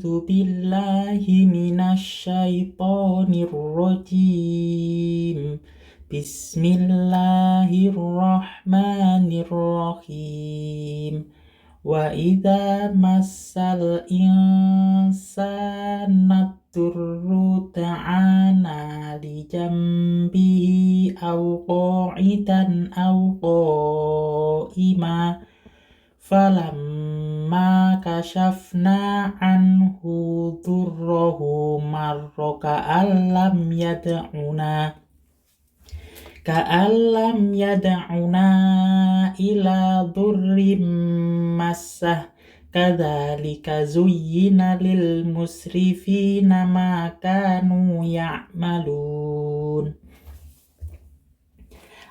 A'udzu billahi minasyaitonir rajim. Bismillahirrahmanirrahim. Wa idza massal insana durru ta'ana li jambihi aw qa'idan aw qa'ima falamma kashafna anhu durrahu marra ka'allam yad'una ila durrim massah kadzalika zuyyina lil musrifina ma kanu ya'malun.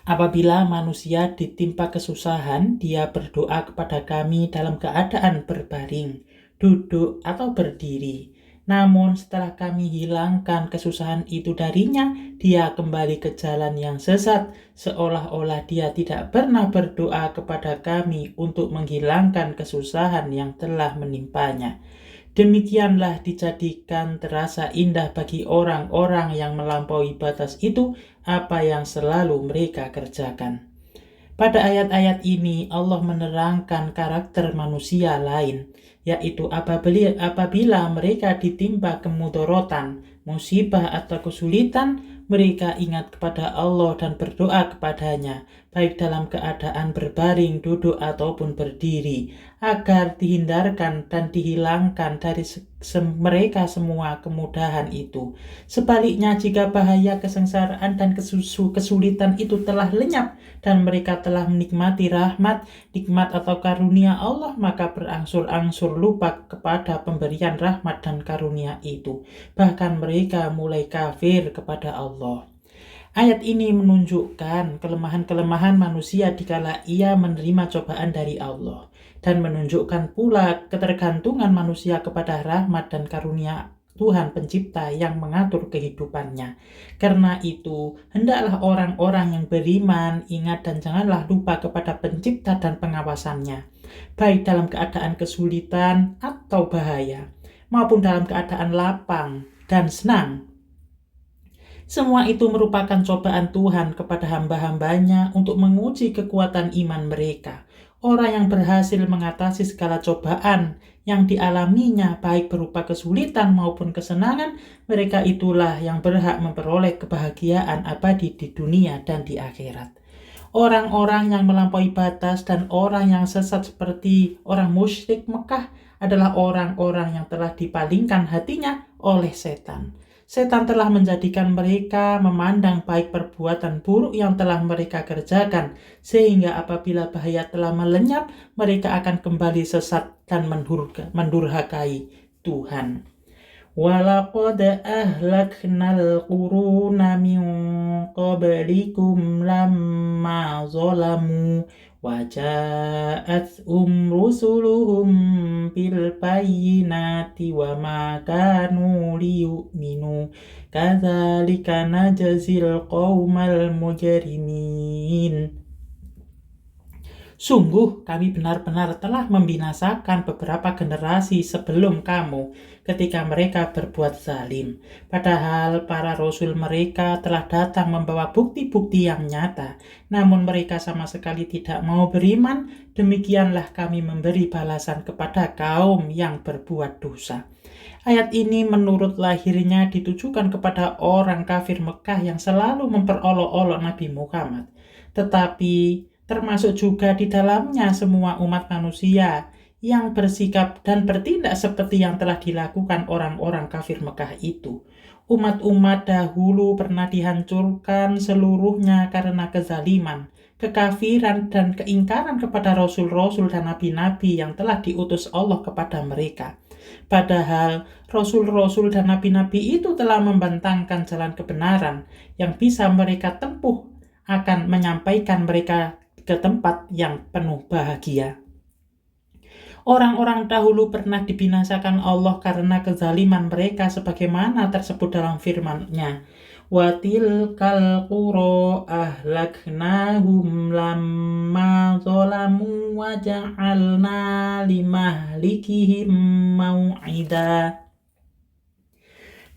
Apabila manusia ditimpa kesusahan, dia berdoa kepada kami dalam keadaan berbaring, duduk atau berdiri. Namun setelah kami hilangkan kesusahan itu darinya, dia kembali ke jalan yang sesat, seolah-olah dia tidak pernah berdoa kepada kami untuk menghilangkan kesusahan yang telah menimpanya. Demikianlah dijadikan terasa indah bagi orang-orang yang melampaui batas itu apa yang selalu mereka kerjakan. Pada ayat-ayat ini Allah menerangkan karakter manusia lain, yaitu apabila mereka ditimpa kemudorotan, musibah atau kesulitan, mereka ingat kepada Allah dan berdoa kepadanya, baik dalam keadaan berbaring, duduk ataupun berdiri, agar dihindarkan dan dihilangkan dari mereka semua kemudahan itu. Sebaliknya, jika bahaya, kesengsaraan, dan kesulitan itu telah lenyap dan mereka telah menikmati rahmat, nikmat atau karunia Allah, maka berangsur-angsur lupa kepada pemberian rahmat dan karunia itu. Bahkan mereka mulai kafir kepada Allah. Ayat ini menunjukkan kelemahan-kelemahan manusia dikala ia menerima cobaan dari Allah, dan menunjukkan pula ketergantungan manusia kepada rahmat dan karunia Tuhan pencipta yang mengatur kehidupannya. Karena itu, hendaklah orang-orang yang beriman ingat dan janganlah lupa kepada pencipta dan pengawasannya, baik dalam keadaan kesulitan atau bahaya, maupun dalam keadaan lapang dan senang. Semua itu merupakan cobaan Tuhan kepada hamba-hambanya untuk menguji kekuatan iman mereka. Orang yang berhasil mengatasi segala cobaan yang dialaminya, baik berupa kesulitan maupun kesenangan, mereka itulah yang berhak memperoleh kebahagiaan abadi di dunia dan di akhirat. Orang-orang yang melampaui batas dan orang yang sesat seperti orang musyrik Mekah adalah orang-orang yang telah dipalingkan hatinya oleh setan. Setan telah menjadikan mereka memandang baik perbuatan buruk yang telah mereka kerjakan, sehingga apabila bahaya telah melenyap, mereka akan kembali sesat dan mendurhakai Tuhan. Walaqad ahlaknal quruna min qablikum lamma zalamu waja'athum rusuluhum bil bayyinati wa ma kanu liyu'minu kadzalika najzil qaumal mujrimin. Sungguh kami benar-benar telah membinasakan beberapa generasi sebelum kamu ketika mereka berbuat zalim. Padahal para rasul mereka telah datang membawa bukti-bukti yang nyata. Namun mereka sama sekali tidak mau beriman. Demikianlah kami memberi balasan kepada kaum yang berbuat dosa. Ayat ini menurut lahirnya ditujukan kepada orang kafir Mekah yang selalu memperolok-olok Nabi Muhammad. Tetapi termasuk juga di dalamnya semua umat manusia yang bersikap dan bertindak seperti yang telah dilakukan orang-orang kafir Mekah itu. Umat-umat dahulu pernah dihancurkan seluruhnya karena kezaliman, kekafiran, dan keingkaran kepada rasul-rasul dan nabi-nabi yang telah diutus Allah kepada mereka. Padahal rasul-rasul dan nabi-nabi itu telah membentangkan jalan kebenaran yang bisa mereka tempuh akan menyampaikan mereka ke tempat yang penuh bahagia. Orang-orang dahulu pernah dibinasakan Allah karena kezaliman mereka sebagaimana tersebut dalam firman-Nya. wa tilkal qura ahlaknahum lamma zalamu wa ja'alna limahlikihim mau'ida.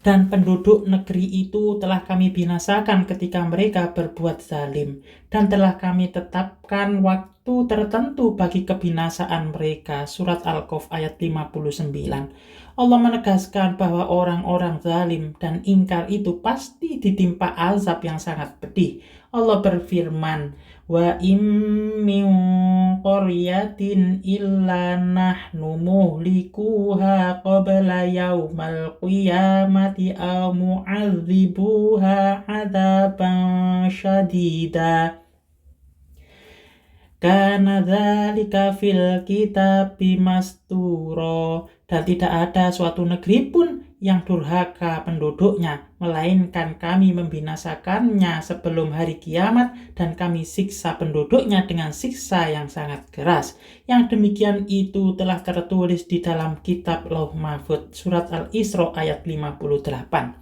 Dan penduduk negeri itu telah kami binasakan ketika mereka berbuat zalim, dan telah kami tetapkan waktu tertentu bagi kebinasaan mereka. Surat Al-Kahf ayat 59. Allah menegaskan bahwa orang-orang zalim dan ingkar itu pasti ditimpa azab yang sangat pedih. Allah berfirman, wa im min qaryatin illa nahnu muhlikuha qabla yaumal qiyamati aw mu'adzibuha adzaban syadida kana dzalika fil kitabi masturo. Dan tidak ada suatu negeri pun yang durhaka penduduknya, melainkan kami membinasakannya sebelum hari kiamat, dan kami siksa penduduknya dengan siksa yang sangat keras. Yang demikian itu telah tertulis di dalam kitab Lauh Mahfudz. Surat Al-Isra ayat 58.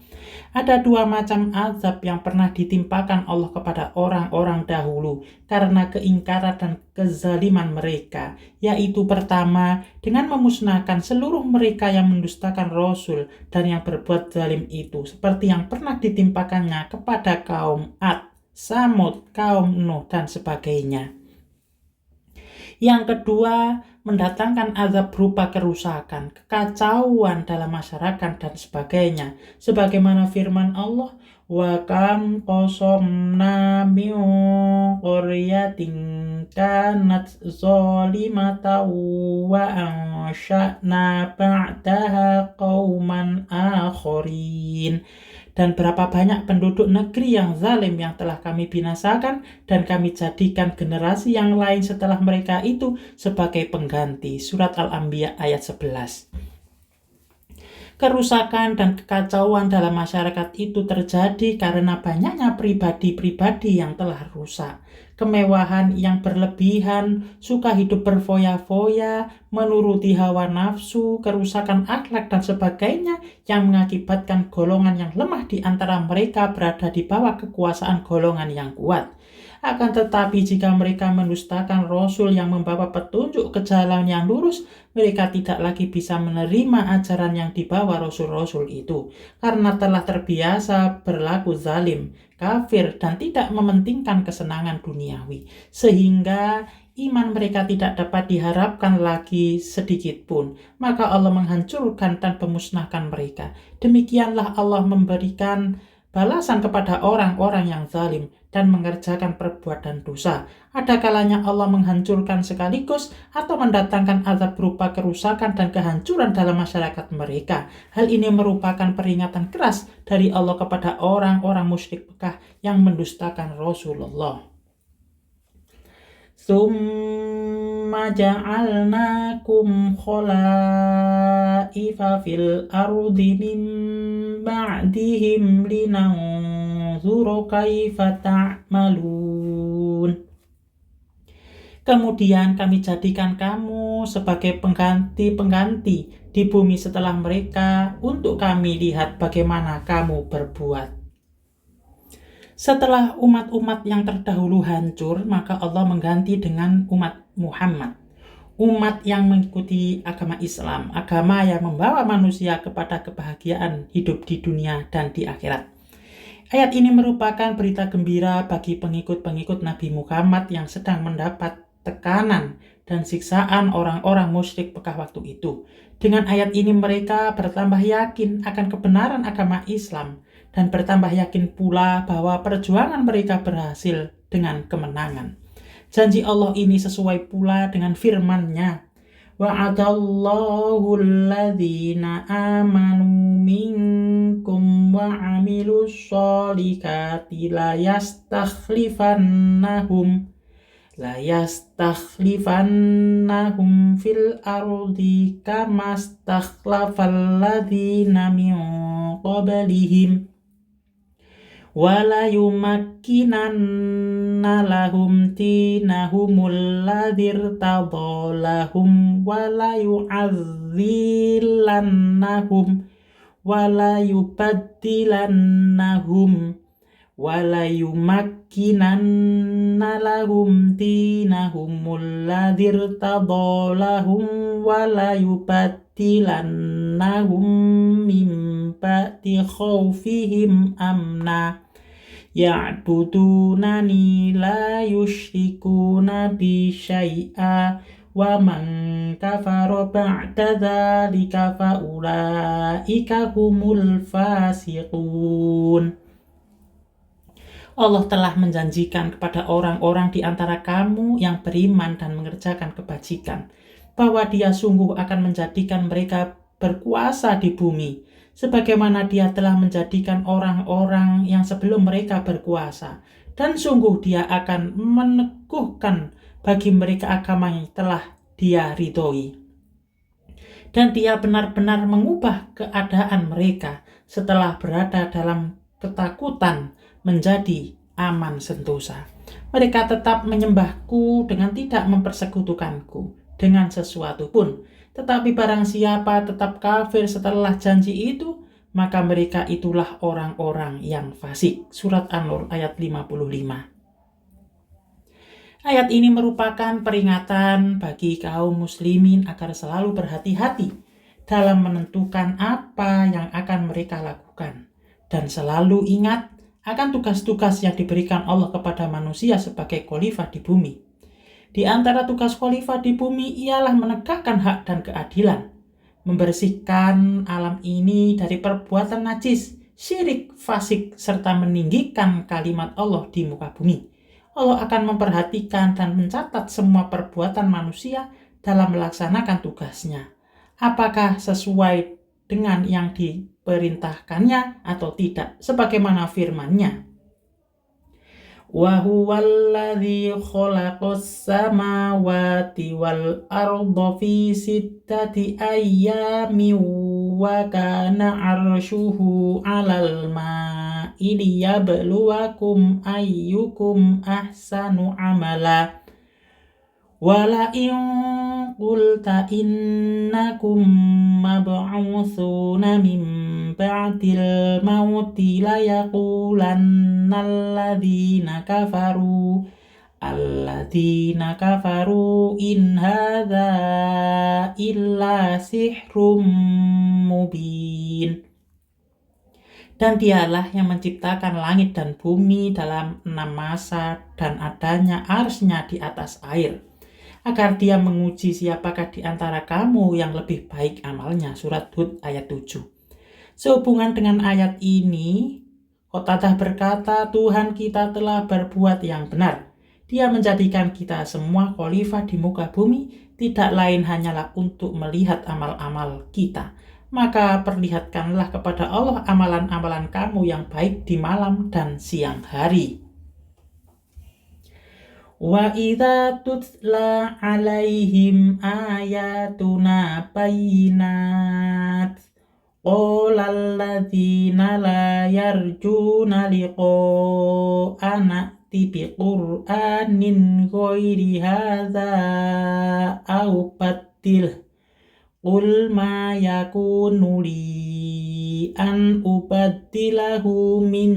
Ada dua macam azab yang pernah ditimpakan Allah kepada orang-orang dahulu karena keingkaran dan kezaliman mereka, yaitu pertama, dengan memusnahkan seluruh mereka yang mendustakan Rasul dan yang berbuat zalim itu, seperti yang pernah ditimpakannya kepada kaum Ad, Samud, kaum Nuh, dan sebagainya. Yang kedua, mendatangkan azab berupa kerusakan, kekacauan dalam masyarakat, dan sebagainya. Sebagaimana firman Allah, wa kam qasamna min qaryatin kanat zalimatan wa ansha'na ba'daha qauman akharin. Dan berapa banyak penduduk negeri yang zalim yang telah kami binasakan, dan kami jadikan generasi yang lain setelah mereka itu sebagai pengganti. Surat Al-Anbiya ayat 11. Kerusakan dan kekacauan dalam masyarakat itu terjadi karena banyaknya pribadi-pribadi yang telah rusak. Kemewahan yang berlebihan, suka hidup berfoya-foya, menuruti hawa nafsu, kerusakan akhlak, dan sebagainya yang mengakibatkan golongan yang lemah di antara mereka berada di bawah kekuasaan golongan yang kuat. Akan tetapi jika mereka mendustakan Rasul yang membawa petunjuk ke jalan yang lurus, mereka tidak lagi bisa menerima ajaran yang dibawa Rasul-Rasul itu, karena telah terbiasa berlaku zalim, kafir, dan tidak mementingkan kesenangan duniawi, sehingga iman mereka tidak dapat diharapkan lagi sedikit pun. Maka Allah menghancurkan dan memusnahkan mereka. Demikianlah Allah memberikan balasan kepada orang-orang yang zalim dan mengerjakan perbuatan dosa. Ada kalanya Allah menghancurkan sekaligus atau mendatangkan azab berupa kerusakan dan kehancuran dalam masyarakat mereka. Hal ini merupakan peringatan keras dari Allah kepada orang-orang musyrik Mekah yang mendustakan Rasulullah. Summa ja'alnakum khala'ifa fil ardi min ba'dihim linanzura kaifa ta'malun. Kemudian kami jadikan kamu sebagai pengganti-pengganti di bumi setelah mereka, untuk kami lihat bagaimana kamu berbuat. Setelah umat-umat yang terdahulu hancur, maka Allah mengganti dengan umat Muhammad. Umat yang mengikuti agama Islam, agama yang membawa manusia kepada kebahagiaan hidup di dunia dan di akhirat. Ayat ini merupakan berita gembira bagi pengikut-pengikut Nabi Muhammad yang sedang mendapat tekanan dan siksaan orang-orang musyrik Mekah waktu itu. Dengan ayat ini mereka bertambah yakin akan kebenaran agama Islam, dan bertambah yakin pula bahwa perjuangan mereka berhasil dengan kemenangan. Janji Allah ini sesuai pula dengan firman-Nya, wa'adallahu alladhina amanu minkum wa amilus sholihati la yastakhlifannahum fil ardi kama stakhlafal ladzina min qablihim wala yumakkinanna lahum dinahumul ladzir tadalahum wala yu'adzillannahum wala yubaddilannahum wala yumakkinanna lahum dinahumul ladzir tadalahum wala yubaddilannahum min ba'di khawfihim amna ya'budunani la yusyrikuna bi syai'a wa man kafara ba'da dzalika fa ulaika humul fasiqun. Allah telah menjanjikan kepada orang-orang di antara kamu yang beriman dan mengerjakan kebajikan bahwa Dia sungguh akan menjadikan mereka berkuasa di bumi sebagaimana Dia telah menjadikan orang-orang yang sebelum mereka berkuasa, dan sungguh Dia akan meneguhkan bagi mereka agama yang telah Dia ridhoi. Dan Dia benar-benar mengubah keadaan mereka setelah berada dalam ketakutan menjadi aman sentosa. Mereka tetap menyembahku dengan tidak mempersekutukanku dengan sesuatu pun. Tetapi barang siapa tetap kafir setelah janji itu, maka mereka itulah orang-orang yang fasik. Surat An-Nur ayat 55. Ayat ini merupakan peringatan bagi kaum muslimin agar selalu berhati-hati dalam menentukan apa yang akan mereka lakukan. Dan selalu ingat akan tugas-tugas yang diberikan Allah kepada manusia sebagai khalifah di bumi. Di antara tugas khalifah di bumi ialah menegakkan hak dan keadilan, membersihkan alam ini dari perbuatan najis, syirik, fasik, serta meninggikan kalimat Allah di muka bumi. Allah akan memperhatikan dan mencatat semua perbuatan manusia dalam melaksanakan tugasnya. Apakah sesuai dengan yang diperintahkannya atau tidak, sebagaimana firman-Nya. Wa huwallazi khalaqas samawati wal arda fi sittati ayyamin wa kana 'arshuhu 'alal ma'i liyabluwakum ayyukum ahsanu 'amala. Wala in qulta innakum mab'utsuna min ba'dil mauti la yaqulanna alladzina kafaru in hadza illa sihrun mubin. Dan Dialah yang menciptakan langit dan bumi dalam 6 masa dan adanya arsy-Nya di atas air, agar Dia menguji siapakah di antara kamu yang lebih baik amalnya. Surat Hud ayat 7. Sehubungan dengan ayat ini, Qatadah berkata, Tuhan kita telah berbuat yang benar. Dia menjadikan kita semua khalifah di muka bumi, tidak lain hanyalah untuk melihat amal-amal kita. Maka perlihatkanlah kepada Allah amalan-amalan kamu yang baik di malam dan siang hari. Wa idza tutla alaihim ayatuna bayyinat qala alladzina la yarjuna liqa'ana bi qur'anin ghairi hadza aw baddil qul ma yakunu li an ubaddilahu min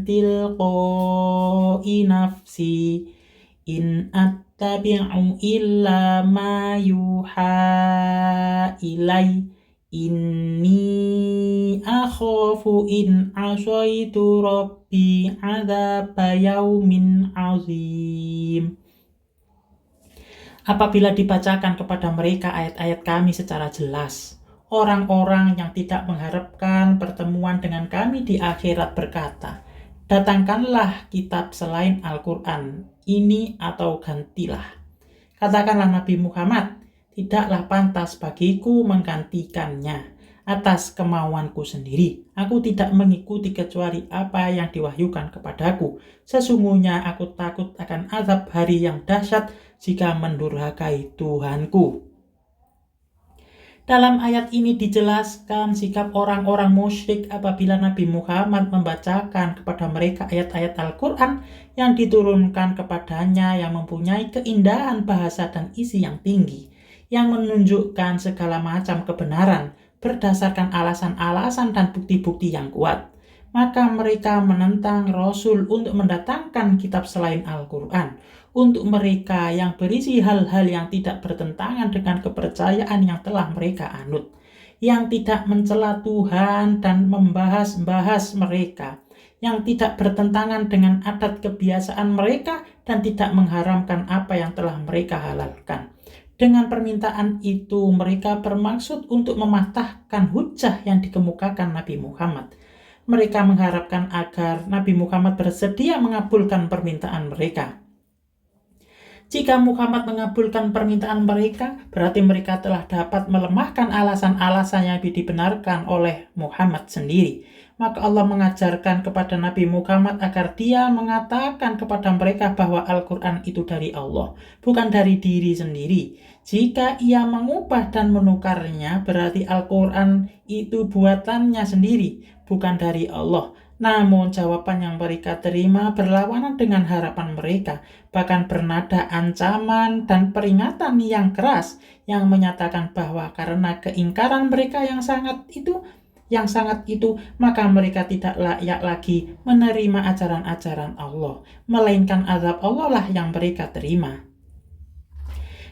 tilqa'i nafsi in attabi'u illa ma yuha ilai inni akhafu in asaitu rabbi adzaba yaumin azim. Apabila dibacakan kepada mereka ayat-ayat Kami secara jelas, orang-orang yang tidak mengharapkan pertemuan dengan Kami di akhirat berkata, datangkanlah kitab selain Al-Quran ini atau gantilah. Katakanlah Nabi Muhammad, tidaklah pantas bagiku menggantikannya atas kemauanku sendiri. Aku tidak mengikuti kecuali apa yang diwahyukan kepadaku. Sesungguhnya aku takut akan azab hari yang dahsyat jika mendurhakai Tuhanku. Dalam ayat ini dijelaskan sikap orang-orang musyrik apabila Nabi Muhammad membacakan kepada mereka ayat-ayat Al-Quran yang diturunkan kepadanya yang mempunyai keindahan bahasa dan isi yang tinggi, yang menunjukkan segala macam kebenaran berdasarkan alasan-alasan dan bukti-bukti yang kuat. maka mereka menentang Rasul untuk mendatangkan kitab selain Al-Quran. Untuk mereka yang berisi hal-hal yang tidak bertentangan dengan kepercayaan yang telah mereka anut, yang tidak mencela Tuhan dan membahas-bahas mereka, yang tidak bertentangan dengan adat kebiasaan mereka dan tidak mengharamkan apa yang telah mereka halalkan. Dengan permintaan itu mereka bermaksud untuk mematahkan hujah yang dikemukakan Nabi Muhammad. Mereka mengharapkan agar Nabi Muhammad bersedia mengabulkan permintaan mereka. Jika Muhammad mengabulkan permintaan mereka, berarti mereka telah dapat melemahkan alasan-alasan yang dibenarkan oleh Muhammad sendiri. Maka Allah mengajarkan kepada Nabi Muhammad agar dia mengatakan kepada mereka bahwa Al-Quran itu dari Allah, bukan dari diri sendiri. Jika ia mengubah dan menukarnya, berarti Al-Quran itu buatannya sendiri, bukan dari Allah. Namun jawaban yang mereka terima berlawanan dengan harapan mereka, bahkan bernada ancaman dan peringatan yang keras yang menyatakan bahwa karena keingkaran mereka yang sangat itu, maka mereka tidak layak lagi menerima ajaran-ajaran Allah, melainkan azab Allah lah yang mereka terima.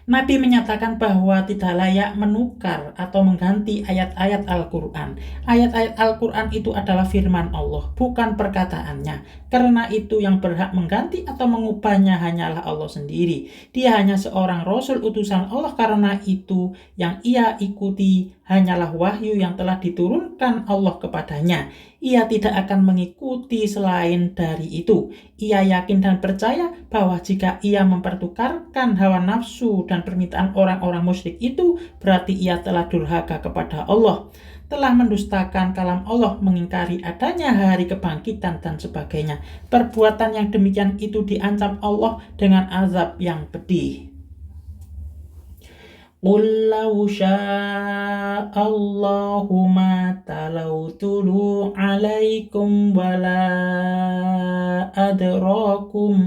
Nabi menyatakan bahwa tidak layak menukar atau mengganti ayat-ayat Al-Quran. Ayat-ayat Al-Quran itu adalah firman Allah, bukan perkataannya. Karena itu yang berhak mengganti atau mengubahnya hanyalah Allah sendiri. Dia hanya seorang Rasul utusan Allah, karena itu yang ia ikuti hanyalah wahyu yang telah diturunkan Allah kepadanya. Ia tidak akan mengikuti selain dari itu. Ia yakin dan percaya bahwa jika ia mempertukarkan hawa nafsu dan permintaan orang-orang musyrik itu, berarti ia telah durhaka kepada Allah, telah mendustakan kalam Allah, mengingkari adanya hari kebangkitan dan sebagainya. Perbuatan yang demikian itu diancam Allah dengan azab yang pedih. Qul law sya'allahu ma talawtuhu 'alaikum wala adrakum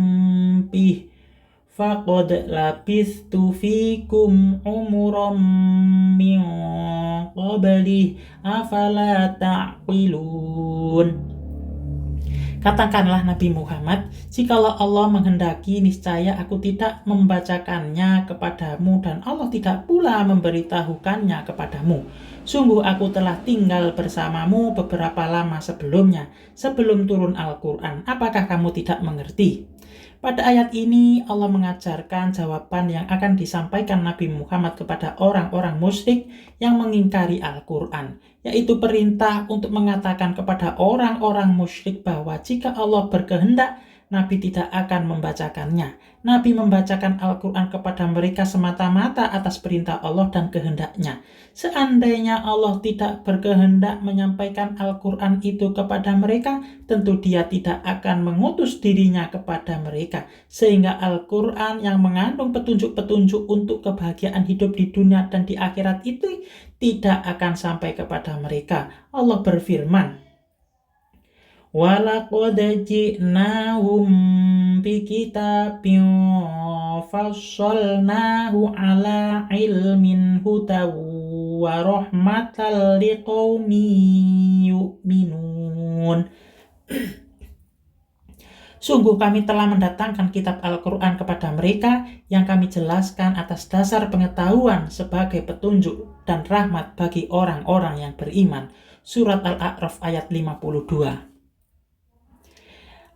bih faqad labistu fikum umuram min qablih afala ta'qilun. Katakanlah Nabi Muhammad, jikalau Allah menghendaki, niscaya aku tidak membacakannya kepadamu dan Allah tidak pula memberitahukannya kepadamu. Sungguh aku telah tinggal bersamamu beberapa lama sebelumnya, sebelum turun Al-Quran. Apakah kamu tidak mengerti? Pada ayat ini Allah mengajarkan jawaban yang akan disampaikan Nabi Muhammad kepada orang-orang musyrik yang mengingkari Al-Quran, yaitu perintah untuk mengatakan kepada orang-orang musyrik bahwa jika Allah berkehendak, Nabi tidak akan membacakannya. Nabi membacakan Al-Quran kepada mereka semata-mata atas perintah Allah dan kehendaknya. Seandainya Allah tidak berkehendak menyampaikan Al-Quran itu kepada mereka, tentu Dia tidak akan mengutus dirinya kepada mereka, sehingga Al-Quran yang mengandung petunjuk-petunjuk untuk kebahagiaan hidup di dunia dan di akhirat itu tidak akan sampai kepada mereka. Allah berfirman, وَلَقَدْ جِئْنَاهُمْ بِكِتَابٍ فَصَّلْنَاهُ عَلَى عِلْمٍ هُدًى وَرَحْمَةً لِقَوْمٍ يُؤْمِنُونَ. Sungguh kami telah mendatangkan kitab Al-Quran kepada mereka yang kami jelaskan atas dasar pengetahuan sebagai petunjuk dan rahmat bagi orang-orang yang beriman. Surat Al-A'raf ayat 52.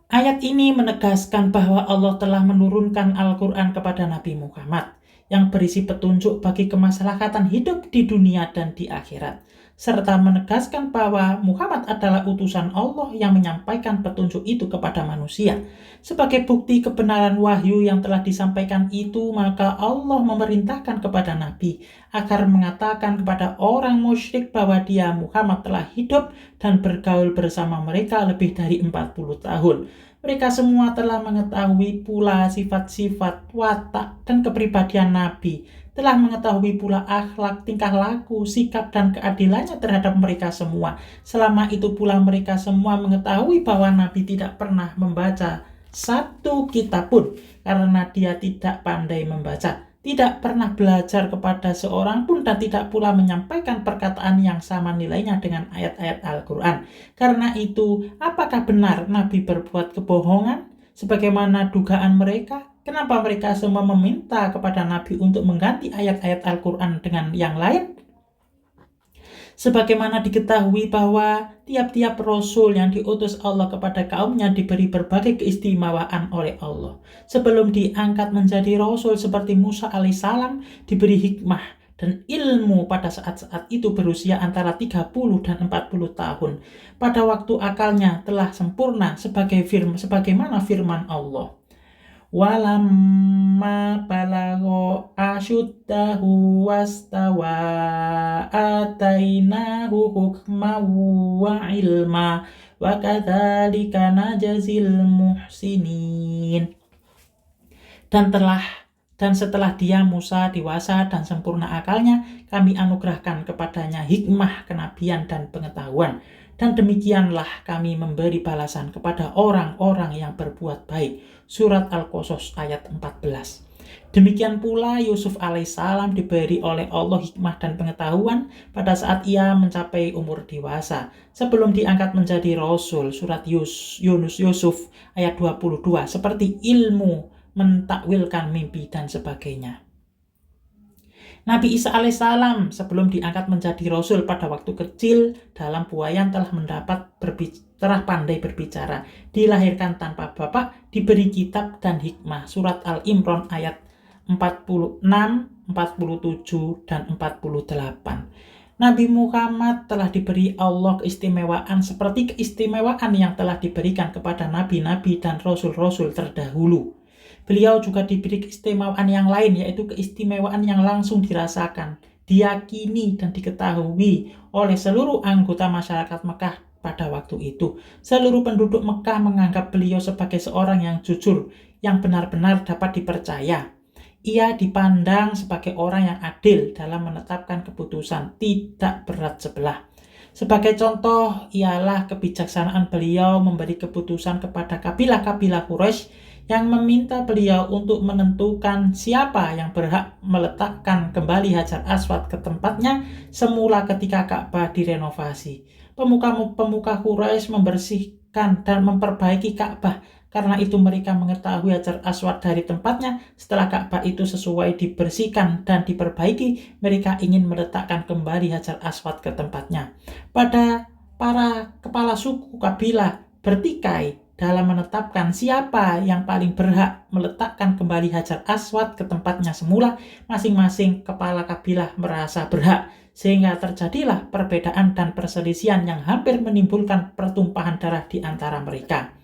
Ayat ini menegaskan bahwa Allah telah menurunkan Al-Quran kepada Nabi Muhammad yang berisi petunjuk bagi kemaslahatan hidup di dunia dan di akhirat, serta menegaskan bahwa Muhammad adalah utusan Allah yang menyampaikan petunjuk itu kepada manusia. Sebagai bukti kebenaran wahyu yang telah disampaikan itu, maka Allah memerintahkan kepada Nabi agar mengatakan kepada orang musyrik bahwa dia Muhammad telah hidup dan bergaul bersama mereka lebih dari 40 tahun. Mereka semua telah mengetahui pula sifat-sifat, watak, dan kepribadian Nabi, telah mengetahui pula akhlak, tingkah laku, sikap, dan keadilannya terhadap mereka semua. Selama itu pula mereka semua mengetahui bahwa Nabi tidak pernah membaca satu kitab pun, karena dia tidak pandai membaca. tidak pernah belajar kepada seorang pun dan tidak pula menyampaikan perkataan yang sama nilainya dengan ayat-ayat Al-Quran. Karena itu, apakah benar Nabi berbuat kebohongan? Sebagaimana dugaan mereka, kenapa mereka semua meminta kepada Nabi untuk mengganti ayat-ayat Al-Quran dengan yang lain? Sebagaimana diketahui bahwa tiap-tiap rasul yang diutus Allah kepada kaumnya diberi berbagai keistimewaan oleh Allah. Sebelum diangkat menjadi rasul seperti Musa alaihissalam diberi hikmah dan ilmu pada saat-saat itu berusia antara 30 dan 40 tahun. Pada waktu akalnya telah sempurna sebagaimana firman Allah. Walamma balagho asyuddahu wastawa atainahu hukma wa ilma wa kadzalika najzil muhsinin. Dan setelah dia Musa dewasa dan sempurna akalnya, kami anugerahkan kepadanya hikmah, kenabian, dan pengetahuan. Dan demikianlah kami memberi balasan kepada orang-orang yang berbuat baik. Surat Al-Qasas ayat 14. Demikian pula Yusuf alaihissalam diberi oleh Allah hikmah dan pengetahuan pada saat ia mencapai umur dewasa. Sebelum diangkat menjadi rasul, surat Yusuf ayat 22, seperti ilmu mentakwilkan mimpi dan sebagainya. Nabi Isa alaihissalam sebelum diangkat menjadi rasul pada waktu kecil dalam buayan telah pandai berbicara, dilahirkan tanpa bapak, diberi kitab dan hikmah. Surat Al-Imran ayat 46, 47, dan 48. Nabi Muhammad telah diberi Allah keistimewaan seperti keistimewaan yang telah diberikan kepada nabi-nabi dan rasul-rasul terdahulu. Beliau juga diberi keistimewaan yang lain, yaitu keistimewaan yang langsung dirasakan, diyakini, dan diketahui oleh seluruh anggota masyarakat Mekah pada waktu itu. Seluruh penduduk Mekah menganggap beliau sebagai seorang yang jujur, yang benar-benar dapat dipercaya. Ia dipandang sebagai orang yang adil dalam menetapkan keputusan, tidak berat sebelah. Sebagai contoh, ialah kebijaksanaan beliau memberi keputusan kepada kabilah-kabilah Quraisy yang meminta beliau untuk menentukan siapa yang berhak meletakkan kembali Hajar Aswad ke tempatnya semula ketika Ka'bah direnovasi. Pemuka Quraisy membersihkan dan memperbaiki Ka'bah. Karena itu mereka mengetahui Hajar Aswad dari tempatnya. Setelah Ka'bah itu sesuai dibersihkan dan diperbaiki, mereka ingin meletakkan kembali Hajar Aswad ke tempatnya. Pada para kepala suku kabilah bertikai dalam menetapkan siapa yang paling berhak meletakkan kembali Hajar Aswad ke tempatnya semula. Masing-masing kepala kabilah merasa berhak, sehingga terjadilah perbedaan dan perselisihan yang hampir menimbulkan pertumpahan darah di antara mereka.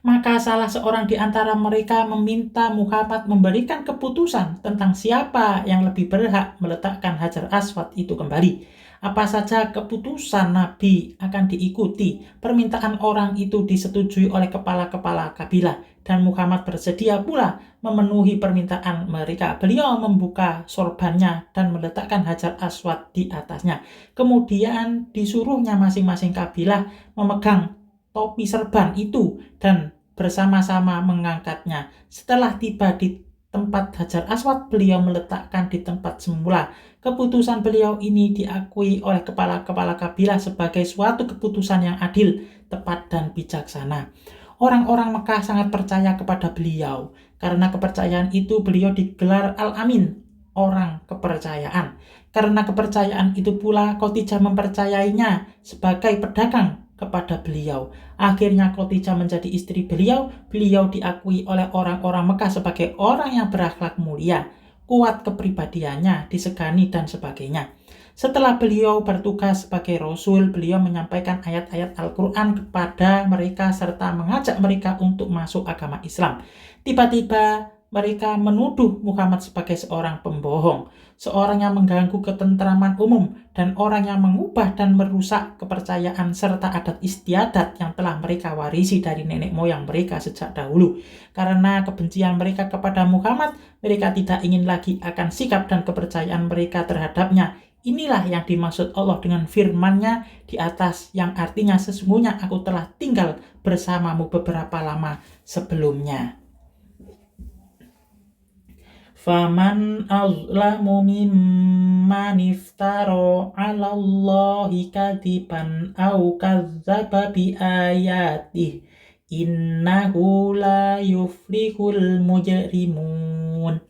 Maka salah seorang di antara mereka meminta Muhammad memberikan keputusan tentang siapa yang lebih berhak meletakkan Hajar Aswad itu kembali. Apa saja keputusan Nabi akan diikuti. Permintaan orang itu disetujui oleh kepala-kepala kabilah, dan Muhammad bersedia pula memenuhi permintaan mereka. Beliau membuka sorbannya dan meletakkan Hajar Aswad di atasnya. Kemudian disuruhnya masing-masing kabilah memegang topi serban itu dan bersama-sama mengangkatnya. Setelah tiba di tempat Hajar Aswad, beliau meletakkan di tempat semula. Keputusan beliau ini diakui oleh kepala-kepala kabilah sebagai suatu keputusan yang adil, tepat, dan bijaksana. Orang-orang Mekah sangat percaya kepada beliau. Karena kepercayaan itu beliau digelar Al-Amin, orang kepercayaan. Karena kepercayaan itu pula Khadijah mempercayainya sebagai pedagang kepada beliau. Akhirnya Khadijah menjadi istri beliau. Beliau diakui oleh orang-orang Mekah sebagai orang yang berakhlak mulia, kuat kepribadiannya, disegani, dan sebagainya. Setelah beliau bertugas sebagai rasul, beliau menyampaikan ayat-ayat Al-Quran kepada mereka serta mengajak mereka untuk masuk agama Islam. Tiba-tiba mereka menuduh Muhammad sebagai seorang pembohong, seorang yang mengganggu ketentraman umum, dan orang yang mengubah dan merusak kepercayaan serta adat istiadat yang telah mereka warisi dari nenek moyang mereka sejak dahulu. Karena kebencian mereka kepada Muhammad, mereka tidak ingin lagi akan sikap dan kepercayaan mereka terhadapnya. Inilah yang dimaksud Allah dengan firman-Nya di atas, yang artinya sesungguhnya aku telah tinggal bersamamu beberapa lama sebelumnya. Faman azlamu mimman iftara 'ala Allahi kadziban aw kadzdzaba bi ayatihi innahu la yuflihul mujrimun.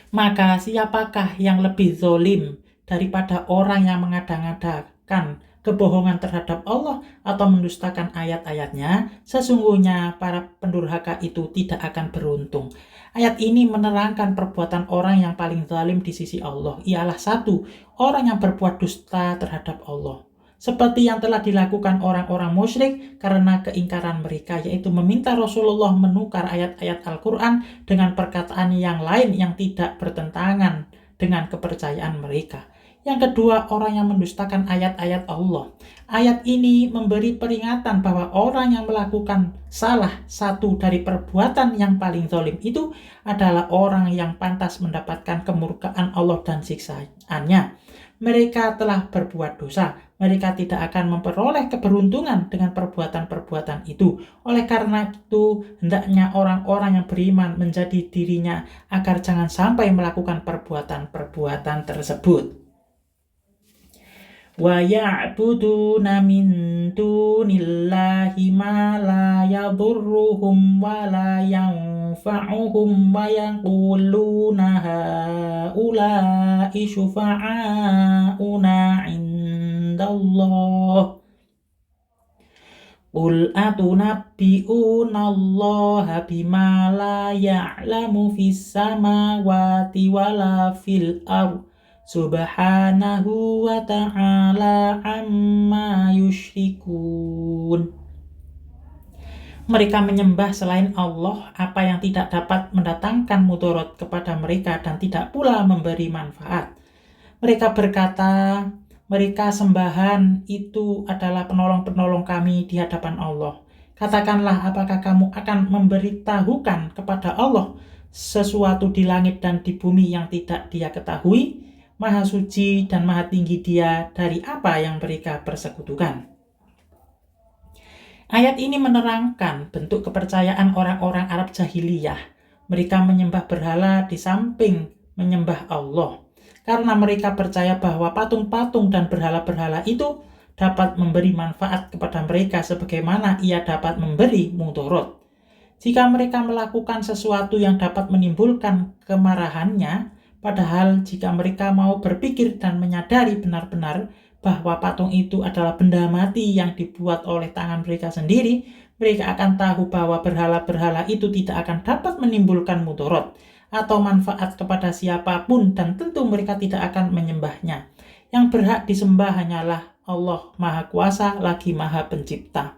Maka siapakah yang lebih zalim daripada orang yang mengada-ngadakan kebohongan terhadap Allah atau mendustakan ayat-ayatnya? Sesungguhnya para pendurhaka itu tidak akan beruntung. Ayat ini menerangkan perbuatan orang yang paling zalim di sisi Allah ialah satu, orang yang berbuat dusta terhadap Allah. Seperti yang telah dilakukan orang-orang musyrik karena keingkaran mereka, yaitu meminta Rasulullah menukar ayat-ayat Al-Quran dengan perkataan yang lain yang tidak bertentangan dengan kepercayaan mereka. Yang kedua, orang yang mendustakan ayat-ayat Allah. Ayat ini memberi peringatan bahwa orang yang melakukan salah satu dari perbuatan yang paling zalim itu adalah orang yang pantas mendapatkan kemurkaan Allah dan siksaannya. Mereka telah berbuat dosa. Mereka tidak akan memperoleh keberuntungan dengan perbuatan-perbuatan itu. Oleh karena itu, hendaknya orang-orang yang beriman menjadi dirinya agar jangan sampai melakukan perbuatan-perbuatan tersebut. Wa ya'buduna min dunillahi ma la yadurruhum wa la yanfa'uhum wa yaquluna haula'i syufa'auna 'indallah. Qul atunabbi'una Allaha bima la ya'lamu fis samawati wala fil ardh. Subhanahu wa ta'ala amma yusyrikun. Mereka menyembah selain Allah apa yang tidak dapat mendatangkan mudarat kepada mereka dan tidak pula memberi manfaat. Mereka berkata, mereka sembahan itu adalah penolong-penolong kami di hadapan Allah. Katakanlah, apakah kamu akan memberitahukan kepada Allah sesuatu di langit dan di bumi yang tidak Dia ketahui? Maha suci dan maha tinggi Dia dari apa yang mereka persekutukan. Ayat ini menerangkan bentuk kepercayaan orang-orang Arab jahiliyah. Mereka menyembah berhala di samping menyembah Allah. Karena mereka percaya bahwa patung-patung dan berhala-berhala itu dapat memberi manfaat kepada mereka sebagaimana ia dapat memberi mudarat. Jika mereka melakukan sesuatu yang dapat menimbulkan kemarahannya, padahal jika mereka mau berpikir dan menyadari benar-benar bahwa patung itu adalah benda mati yang dibuat oleh tangan mereka sendiri, mereka akan tahu bahwa berhala-berhala itu tidak akan dapat menimbulkan mudarat atau manfaat kepada siapapun dan tentu mereka tidak akan menyembahnya. Yang berhak disembah hanyalah Allah Maha Kuasa lagi Maha Pencipta.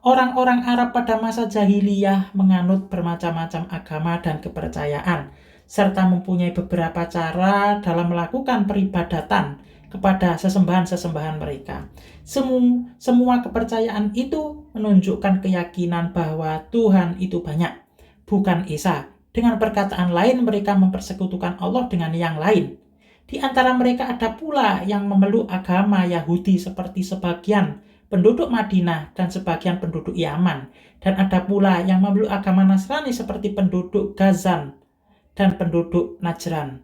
Orang-orang Arab pada masa jahiliyah menganut bermacam-macam agama dan kepercayaan, serta mempunyai beberapa cara dalam melakukan peribadatan kepada sesembahan-sesembahan mereka. Semua kepercayaan itu menunjukkan keyakinan bahwa Tuhan itu banyak, bukan esa. Dengan perkataan lain, mereka mempersekutukan Allah dengan yang lain. Di antara mereka ada pula yang memeluk agama Yahudi seperti sebagian penduduk Madinah dan sebagian penduduk Yaman. Dan ada pula yang memeluk agama Nasrani seperti penduduk Ghazan dan penduduk Najran.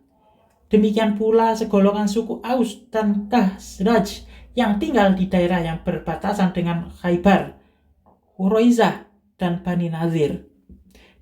Demikian pula segolongan suku Aus dan Khazraj yang tinggal di daerah yang berbatasan dengan Khaybar, Quraizah, dan Bani Nazir.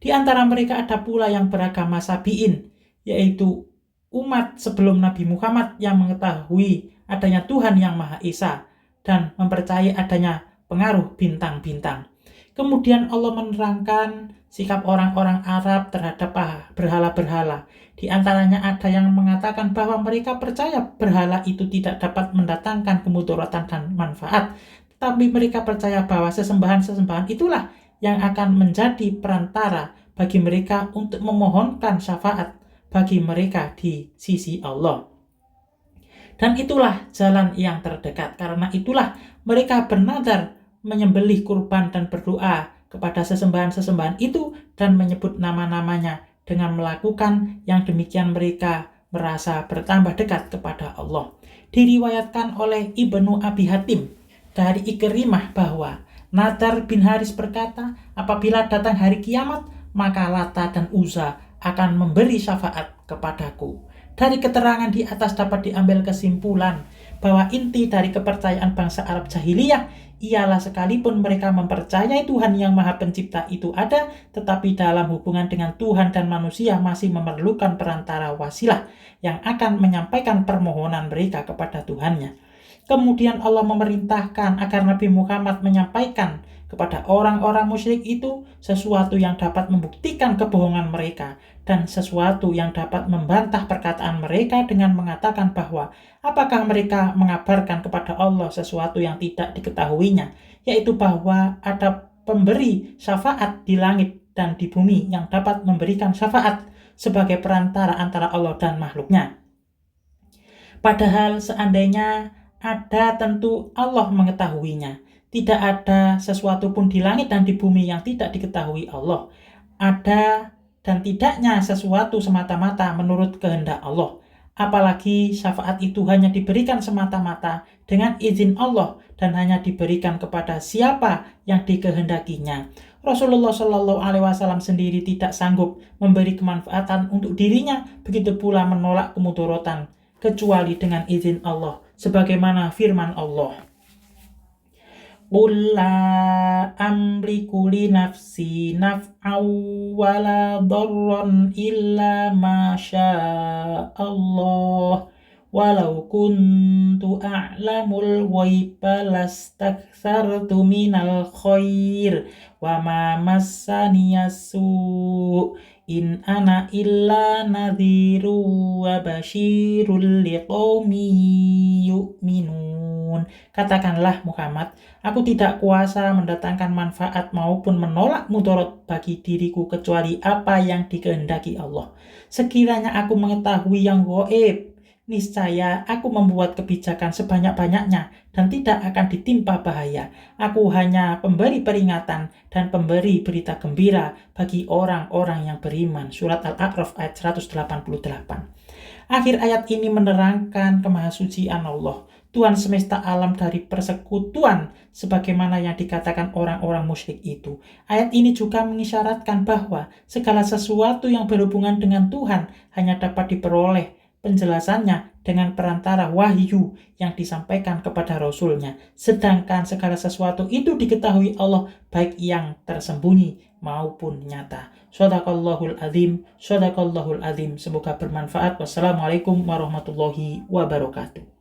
Di antara mereka ada pula yang beragama Sabi'in, yaitu umat sebelum Nabi Muhammad yang mengetahui adanya Tuhan yang Maha Esa dan mempercayai adanya pengaruh bintang-bintang. Kemudian Allah menerangkan sikap orang-orang Arab terhadap berhala-berhala. Di antaranya ada yang mengatakan bahwa mereka percaya berhala itu tidak dapat mendatangkan kemudaratan dan manfaat, tetapi mereka percaya bahwa sesembahan-sesembahan itulah yang akan menjadi perantara bagi mereka untuk memohonkan syafaat bagi mereka di sisi Allah. Dan itulah jalan yang terdekat. Karena itulah mereka bernadar menyembelih kurban dan berdoa kepada sesembahan-sesembahan itu dan menyebut nama-namanya. Dengan melakukan yang demikian mereka merasa bertambah dekat kepada Allah. Diriwayatkan oleh Ibnu Abi Hatim dari Ikrimah bahwa Nadar bin Haris berkata, apabila datang hari kiamat, maka Lata dan Uzza akan memberi syafaat kepadaku. Dari keterangan di atas dapat diambil kesimpulan bahwa inti dari kepercayaan bangsa Arab jahiliyah ialah sekalipun mereka mempercayai Tuhan yang Maha Pencipta itu ada, tetapi dalam hubungan dengan Tuhan dan manusia masih memerlukan perantara wasilah yang akan menyampaikan permohonan mereka kepada Tuhannya. Kemudian Allah memerintahkan agar Nabi Muhammad menyampaikan kepada orang-orang musyrik itu sesuatu yang dapat membuktikan kebohongan mereka dan sesuatu yang dapat membantah perkataan mereka dengan mengatakan bahwa apakah mereka mengabarkan kepada Allah sesuatu yang tidak diketahuinya, yaitu bahwa ada pemberi syafaat di langit dan di bumi yang dapat memberikan syafaat sebagai perantara antara Allah dan makhluknya. Padahal seandainya ada, tentu Allah mengetahuinya. Tidak ada sesuatu pun di langit dan di bumi yang tidak diketahui Allah. Ada dan tidaknya sesuatu semata-mata menurut kehendak Allah. Apalagi syafaat itu hanya diberikan semata-mata dengan izin Allah dan hanya diberikan kepada siapa yang dikehendakinya. Rasulullah Shallallahu Alaihi Wasallam sendiri tidak sanggup memberi kemanfaatan untuk dirinya, begitu pula menolak kemudorotan kecuali dengan izin Allah, sebagaimana firman Allah. Qul la amliku li nafsi naf'aw wa la darran illa ma syaa Allah walau kuntu a'lamul ghaiba lastakthartu minal khair wa ma massaniyas su' in ana illa nadhiru wa basyirul liqaumin yu'minun. Katakanlah Muhammad, aku tidak kuasa mendatangkan manfaat maupun menolak mudarat bagi diriku kecuali apa yang dikehendaki Allah. Sekiranya aku mengetahui yang gaib, niscaya aku membuat kebijakan sebanyak-banyaknya dan tidak akan ditimpa bahaya. Aku hanya pemberi peringatan dan pemberi berita gembira bagi orang-orang yang beriman. Surat Al-A'raf ayat 188. Akhir ayat ini menerangkan kemahasucian Allah, Tuhan semesta alam dari persekutuan sebagaimana yang dikatakan orang-orang musyrik itu. Ayat ini juga mengisyaratkan bahwa segala sesuatu yang berhubungan dengan Tuhan hanya dapat diperoleh penjelasannya dengan perantara wahyu yang disampaikan kepada Rasulnya. Sedangkan segala sesuatu itu diketahui Allah baik yang tersembunyi maupun nyata. Shadaqallahul azim, shadaqallahul azim. Semoga bermanfaat. Wassalamualaikum warahmatullahi wabarakatuh.